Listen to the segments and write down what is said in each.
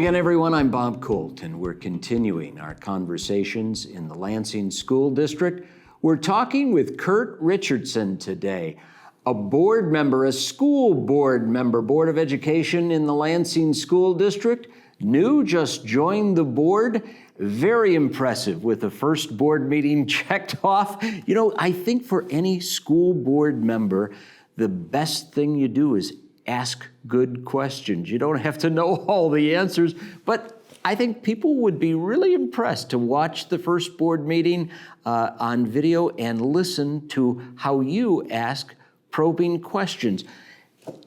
again, everyone. I'm Bob Colt, and we're continuing our conversations in the Lansing School District. We're talking with Kurt Richardson today, a board member, a school board member, Board of Education in the Lansing School District. New, just joined the board. Very impressive with the first board meeting checked off. You know, I think for any school board member, the best thing you do is ask good questions. You don't have to know all the answers, but I think people would be really impressed to watch the first board meeting on video and listen to how you ask probing questions.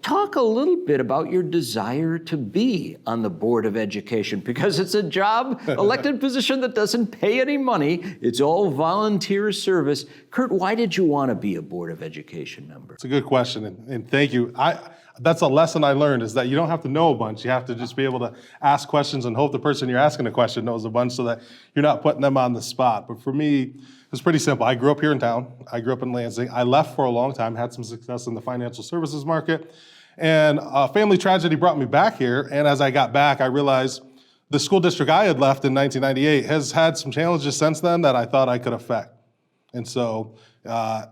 Talk a little bit about your desire to be on the Board of Education, because it's a job, elected position that doesn't pay any money. It's all volunteer service. Kurt, why did you want to be a Board of Education member? It's a good question, and thank you. That's a lesson I learned, is that you don't have to know a bunch. You have to just be able to ask questions and hope the person you're asking a question knows a bunch so that you're not putting them on the spot. But for me, it's pretty simple. I grew up here in town. I grew up in Lansing. I left for a long time, had some success in the financial services market, and a family tragedy brought me back here. And as I got back, I realized the school district I had left in 1998 has had some challenges since then that I thought I could affect. And so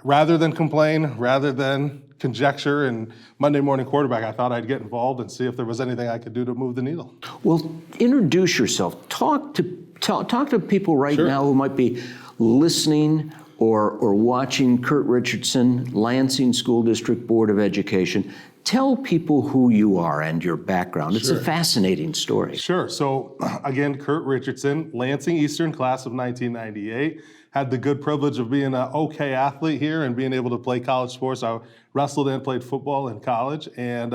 rather than complain, rather than conjecture and Monday morning quarterback, I thought I'd get involved and see if there was anything I could do to move the needle. Well, introduce yourself. Talk to people right now who might be listening or watching Kurt Richardson, Lansing School District Board of Education. Tell people who you are and your background. It's a fascinating story. Sure. So again, Kurt Richardson, Lansing Eastern class of 1998. Had the good privilege of being an okay athlete here and being able to play college sports. I wrestled and played football in college, and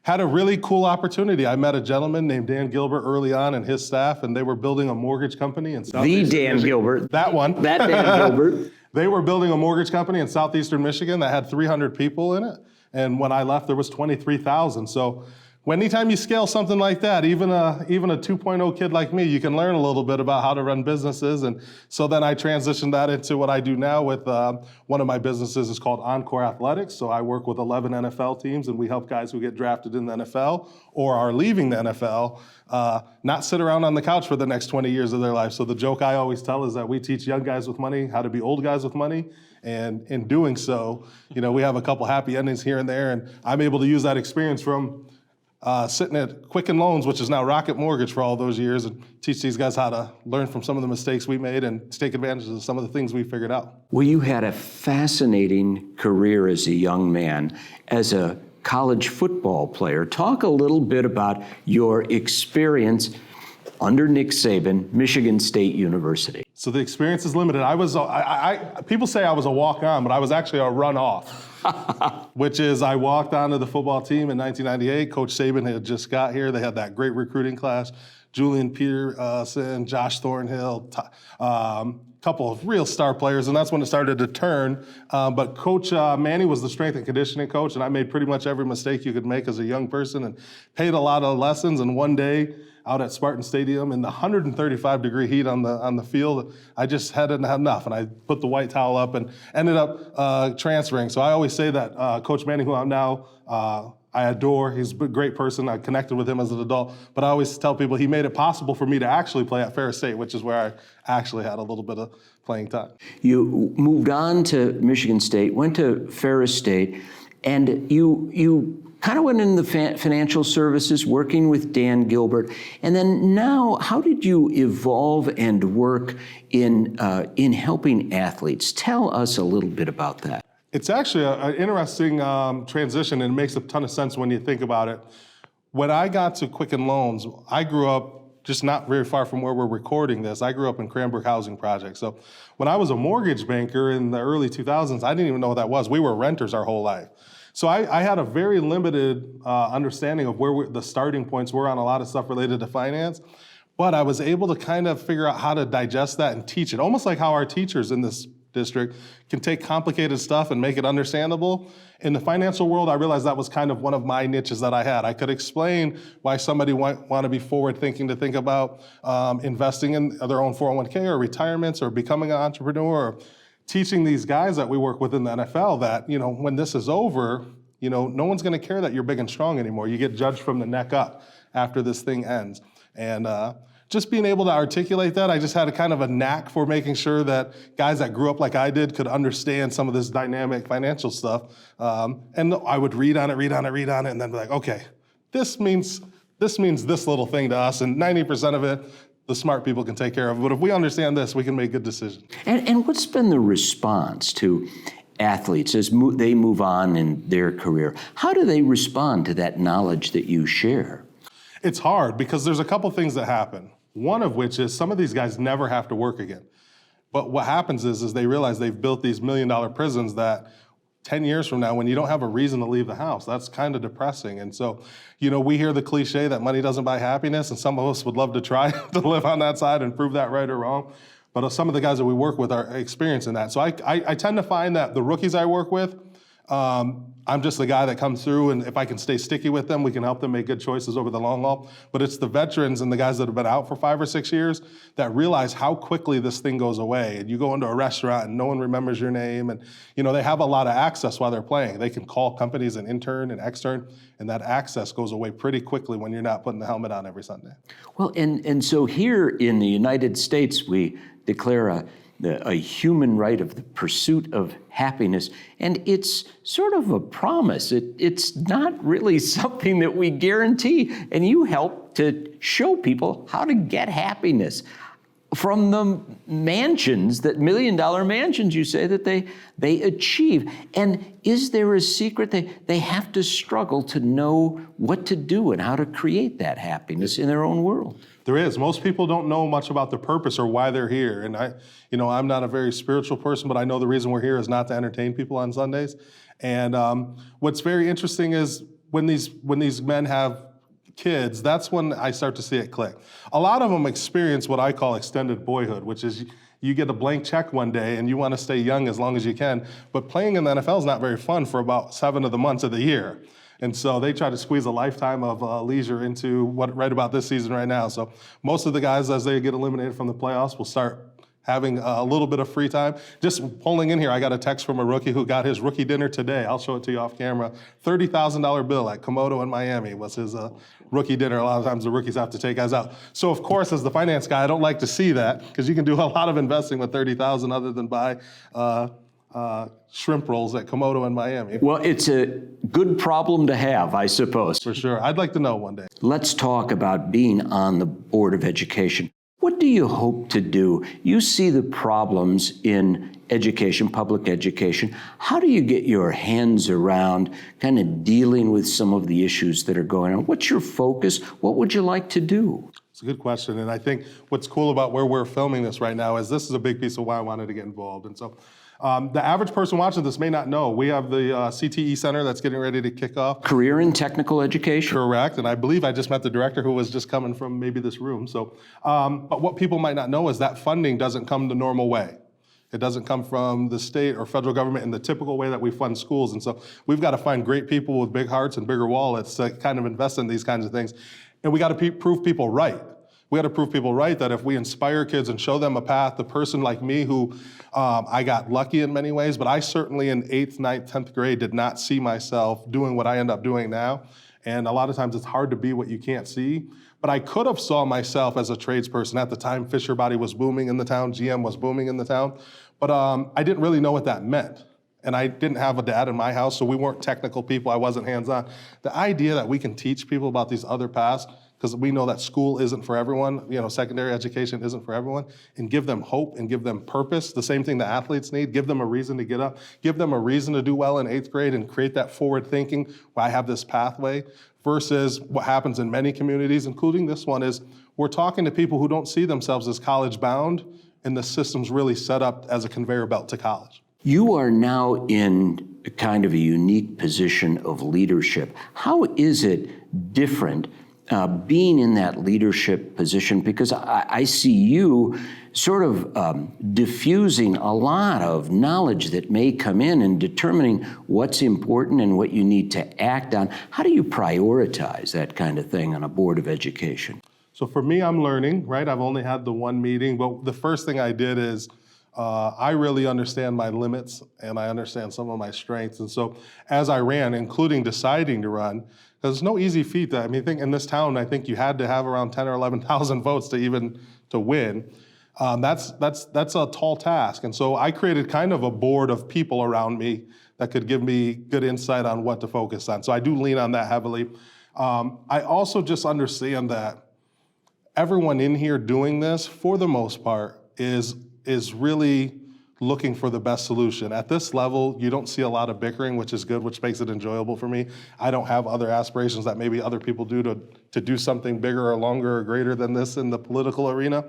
had a really cool opportunity. I met a gentleman named Dan Gilbert early on and his staff, and they were building a mortgage company in Southeastern Dan Michigan. Gilbert. That one. That Dan Gilbert. They were building a mortgage company in Southeastern Michigan that had 300 people in it. And when I left, there was 23,000. So anytime you scale something like that, even a 2.0 kid like me, you can learn a little bit about how to run businesses. And so then I transitioned that into what I do now with one of my businesses is called Encore Athletics. So I work with 11 NFL teams, and we help guys who get drafted in the NFL or are leaving the NFL not sit around on the couch for the next 20 years of their life. So the joke I always tell is that we teach young guys with money how to be old guys with money. And in doing so, you know, we have a couple happy endings here and there. And I'm able to use that experience from sitting at Quicken Loans, which is now Rocket Mortgage, for all those years, and teach these guys how to learn from some of the mistakes we made and take advantage of some of the things we figured out. Well, you had a fascinating career as a young man, as a college football player. Talk a little bit about your experience under Nick Saban, Michigan State University. So the experience is limited. People say I was a walk-on, but I was actually a run-off. Which is, I walked onto the football team in 1998. Coach Saban had just got here. They had that great recruiting class. Julian Peterson, Josh Thornhill, couple of real star players, and that's when it started to turn. But Coach Manny was the strength and conditioning coach, and I made pretty much every mistake you could make as a young person and paid a lot of lessons. And one day, out at Spartan Stadium in the 135-degree heat on the field, I just hadn't had enough, and I put the white towel up and ended up transferring. So I always say that Coach Manning, who I'm now, I adore. He's a great person. I connected with him as an adult, but I always tell people he made it possible for me to actually play at Ferris State, which is where I actually had a little bit of playing time. You moved on to Michigan State, went to Ferris State, and you kind of went in the financial services, working with Dan Gilbert. And then now, how did you evolve and work in helping athletes? Tell us a little bit about that. It's actually an interesting transition, and it makes a ton of sense when you think about it. When I got to Quicken Loans, I grew up just not very far from where we're recording this. I grew up in Cranbrook Housing Project. So when I was a mortgage banker in the early 2000s, I didn't even know what that was. We were renters our whole life. So I had a very limited understanding of where the starting points were on a lot of stuff related to finance, but I was able to kind of figure out how to digest that and teach it, almost like how our teachers in this district can take complicated stuff and make it understandable. In the financial world, I realized that was kind of one of my niches that I had. I could explain why somebody want to be forward thinking to think about investing in their own 401k or retirements or becoming an entrepreneur, or teaching these guys that we work with in the NFL that, you know, when this is over, you know, no one's going to care that you're big and strong anymore. You get judged from the neck up after this thing ends. And just being able to articulate that, I just had a kind of a knack for making sure that guys that grew up like I did could understand some of this dynamic financial stuff. And I would read on it, and then be like, okay, this means this little thing to us, and 90% of it, the smart people can take care of. But if we understand this, we can make good decisions. And what's been the response to athletes as they move on in their career? How do they respond to that knowledge that you share? It's hard because there's a couple things that happen. One of which is some of these guys never have to work again. But what happens is they realize they've built these $1 million prisons that 10 years from now, when you don't have a reason to leave the house, that's kind of depressing. And so, we hear the cliche that money doesn't buy happiness, and some of us would love to try to live on that side and prove that right or wrong. But some of the guys that we work with are experiencing that. So I tend to find that the rookies I work with, I'm just the guy that comes through, and if I can stay sticky with them, we can help them make good choices over the long haul. But it's the veterans and the guys that have been out for 5 or 6 years that realize how quickly this thing goes away. And you go into a restaurant and no one remembers your name, and they have a lot of access while they're playing. They can call companies an intern and extern, and that access goes away pretty quickly when you're not putting the helmet on every Sunday. Well, and so here in the United States, we declare a human right of the pursuit of happiness, and it's sort of a promise. It's not really something that we guarantee, and you help to show people how to get happiness from the mansions, that $1 million mansions you say that they achieve. And is there a secret? They have to struggle to know what to do and how to create that happiness in their own world. There is. Most people don't know much about the purpose or why they're here. And I'm not a very spiritual person, but I know the reason we're here is not to entertain people on Sundays. And what's very interesting is when these men have kids, that's when I start to see it click. A lot of them experience what I call extended boyhood, which is you get a blank check one day and you want to stay young as long as you can. But playing in the NFL is not very fun for about 7 of the months of the year. And so they try to squeeze a lifetime of leisure into right about this season right now. So most of the guys, as they get eliminated from the playoffs, will start having a little bit of free time. Just pulling in here, I got a text from a rookie who got his rookie dinner today. I'll show it to you off camera. $30,000 bill at Komodo in Miami was his rookie dinner. A lot of times the rookies have to take guys out. So of course, as the finance guy, I don't like to see that because you can do a lot of investing with $30,000 other than buy shrimp rolls at Komodo in Miami. Well, it's a good problem to have, I suppose. For sure. I'd like to know one day. Let's talk about being on the Board of Education. What do you hope to do? You see the problems in education, public education. How do you get your hands around kind of dealing with some of the issues that are going on? What's your focus? What would you like to do? It's a good question. And I think what's cool about where we're filming this right now is this is a big piece of why I wanted to get involved. And so the average person watching this may not know. We have the CTE Center that's getting ready to kick off. Career in Technical Education. Correct. And I believe I just met the director who was just coming from maybe this room. So, but what people might not know is that funding doesn't come the normal way. It doesn't come from the state or federal government in the typical way that we fund schools. And so we've got to find great people with big hearts and bigger wallets to kind of invest in these kinds of things. And we got to prove people right. We got to prove people right that if we inspire kids and show them a path, the person like me who I got lucky in many ways, but I certainly in 8th, 9th, 10th grade did not see myself doing what I end up doing now. And a lot of times it's hard to be what you can't see. But I could have saw myself as a tradesperson. At the time, Fisher Body was booming in the town, GM was booming in the town. But I didn't really know what that meant. And I didn't have a dad in my house, so we weren't technical people. I wasn't hands-on. The idea that we can teach people about these other paths, because we know that school isn't for everyone, secondary education isn't for everyone, and give them hope and give them purpose, the same thing the athletes need, give them a reason to get up, give them a reason to do well in 8th grade and create that forward thinking, where I have this pathway, versus what happens in many communities, including this one, is we're talking to people who don't see themselves as college bound, and the system's really set up as a conveyor belt to college. You are now in kind of a unique position of leadership. How is it different being in that leadership position? Because I see you sort of diffusing a lot of knowledge that may come in and determining what's important and what you need to act on. How do you prioritize that kind of thing on a Board of Education? So for me, I'm learning, right? I've only had the one meeting, but the first thing I did is I really understand my limits and I understand some of my strengths. And so as I ran, including deciding to run, because it's no easy feat. I think in this town, I think you had to have around 10 or 11,000 votes to win. That's a tall task. And so I created kind of a board of people around me that could give me good insight on what to focus on. So I do lean on that heavily. I also just understand that everyone in here doing this, for the most part, is really looking for the best solution. At this level, you don't see a lot of bickering, which is good, which makes it enjoyable for me. I don't have other aspirations that maybe other people do to do something bigger or longer or greater than this in the political arena.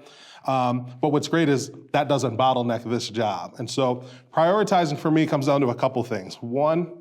But what's great is that doesn't bottleneck this job. And so prioritizing for me comes down to a couple things. One,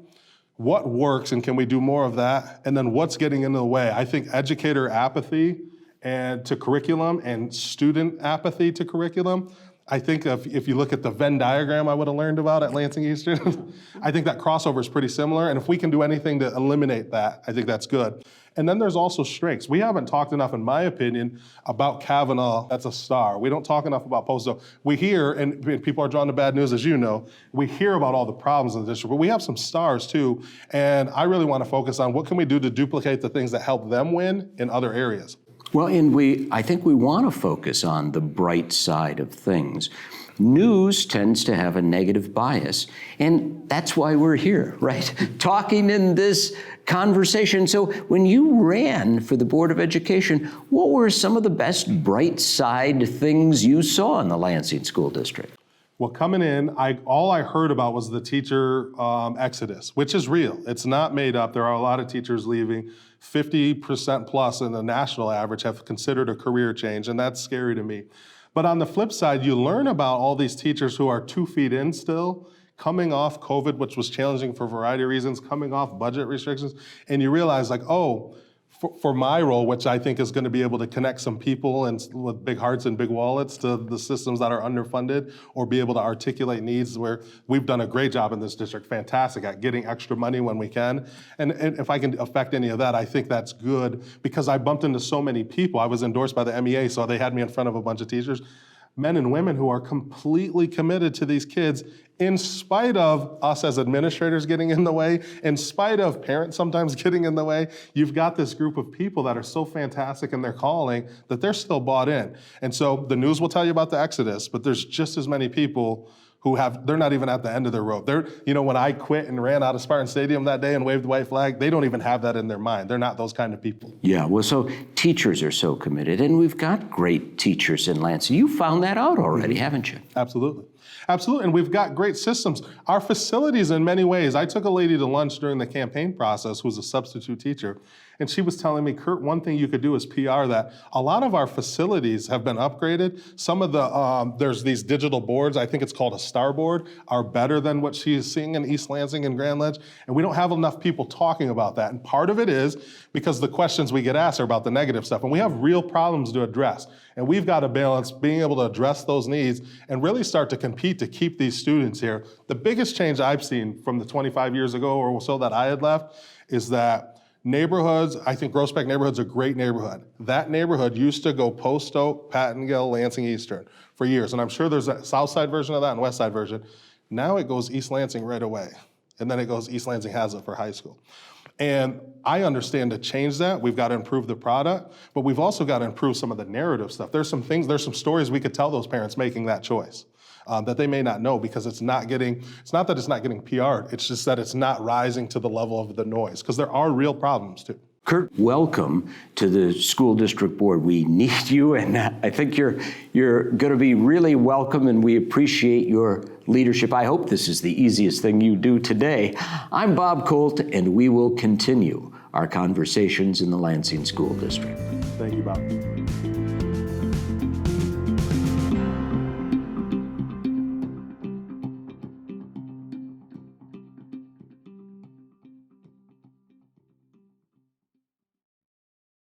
what works and can we do more of that? And then what's getting in the way? I think educator apathy and to curriculum and student apathy to curriculum. I think if you look at the Venn diagram I would have learned about at Lansing Eastern, I think that crossover is pretty similar. And if we can do anything to eliminate that, I think that's good. And then there's also strengths. We haven't talked enough, in my opinion, about Kavanaugh. That's a star. We don't talk enough about Posto. We hear, and people are drawn to bad news, as you know, we hear about all the problems in the district, but we have some stars too. And I really want to focus on what can we do to duplicate the things that help them win in other areas. Well, and I think we want to focus on the bright side of things. News tends to have a negative bias, and that's why we're here, right? Talking in this conversation. So when you ran for the Board of Education, what were some of the best bright side things you saw in the Lansing School District? Well, coming in, all I heard about was the teacher exodus, which is real. It's not made up. There are a lot of teachers leaving. 50% plus in the national average have considered a career change, and that's scary to me. But on the flip side, you learn about all these teachers who are 2 feet in still, coming off COVID, which was challenging for a variety of reasons, coming off budget restrictions, and you realize like, oh, for my role, which I think is going to be able to connect some people and with big hearts and big wallets to the systems that are underfunded, or be able to articulate needs where we've done a great job in this district, fantastic at getting extra money when we can. And if I can affect any of that, I think that's good because I bumped into so many people. I was endorsed by the MEA, so they had me in front of a bunch of teachers, men and women who are completely committed to these kids in spite of us as administrators getting in the way, in spite of parents sometimes getting in the way. You've got this group of people that are so fantastic in their calling that they're still bought in. And so the news will tell you about the exodus, but there's just as many people who they're not even at the end of their rope. When I quit and ran out of Spartan Stadium that day and waved the white flag, they don't even have that in their mind. They're not those kind of people. Yeah, well, so teachers are so committed, and we've got great teachers in Lansing. You found that out already, haven't you? Absolutely. Absolutely, and we've got great systems. Our facilities in many ways, I took a lady to lunch during the campaign process who was a substitute teacher, and she was telling me, Kurt, one thing you could do is PR that. A lot of our facilities have been upgraded. Some of there's these digital boards, I think it's called a Star Board, are better than what she is seeing in East Lansing and Grand Ledge, and we don't have enough people talking about that. And part of it is because the questions we get asked are about the negative stuff, and we have real problems to address. And we've got to balance being able to address those needs and really start to compete to keep these students here. The biggest change I've seen from the 25 years ago or so that I had left is that neighborhoods, I think Groesbeck neighborhood's a great neighborhood. That neighborhood used to go Post Oak, Pattongill, Lansing Eastern for years. And I'm sure there's a south side version of that and west side version. Now it goes East Lansing right away. And then it goes East Lansing has it for high school. And I understand to change that, we've got to improve the product, but we've also got to improve some of the narrative stuff. There's some stories we could tell those parents making that choice that they may not know because it's not that it's not getting PR'd, it's just that it's not rising to the level of the noise because there are real problems too. Kurt, welcome to the school district board. We need you, and I think you're going to be really welcome, and we appreciate your leadership. I hope this is the easiest thing you do today. I'm Bob Colt, and we will continue our conversations in the Lansing School District. Thank you, Bob.